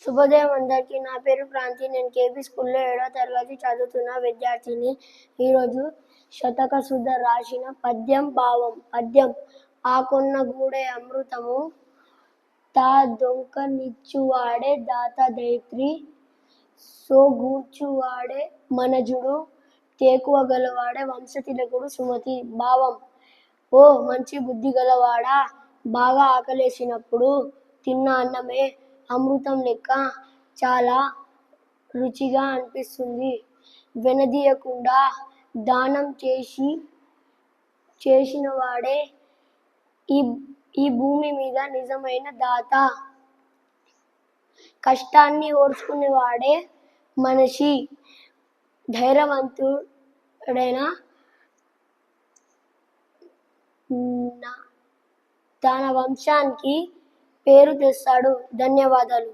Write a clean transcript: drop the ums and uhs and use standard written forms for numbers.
శుభోదయం అందరికీ. నా పేరు క్రాంతి. నేను కేబీ స్కూల్లో 7వ తరగతి చదువుతున్న విద్యార్థిని. ఈరోజు శతక సుధ రాసిన పద్యం భావం. పద్యం: ఆకొన్న గూడే అమృతము తా దొంకనిచ్చువాడే దాత దైత్రి సోగూర్చువాడే మనజుడు తేకువ గలవాడే వంశతిలకుడు సుమతి. భావం: ఓ మంచి బుద్ధి గలవాడా, బాగా ఆకలేసినప్పుడు తిన్న అన్నమే అమృతం లెక్క చాలా రుచిగా అనిపిస్తుంది. వెనదీయకుండా దానం చేసినవాడే ఈ భూమి మీద నిజమైన దాత. కష్టాన్ని ఓర్చుకునేవాడే మనిషి. ధైర్యవంతుడైన తన వంశానికి పేరు తెస్తాడు. ధన్యవాదాలు.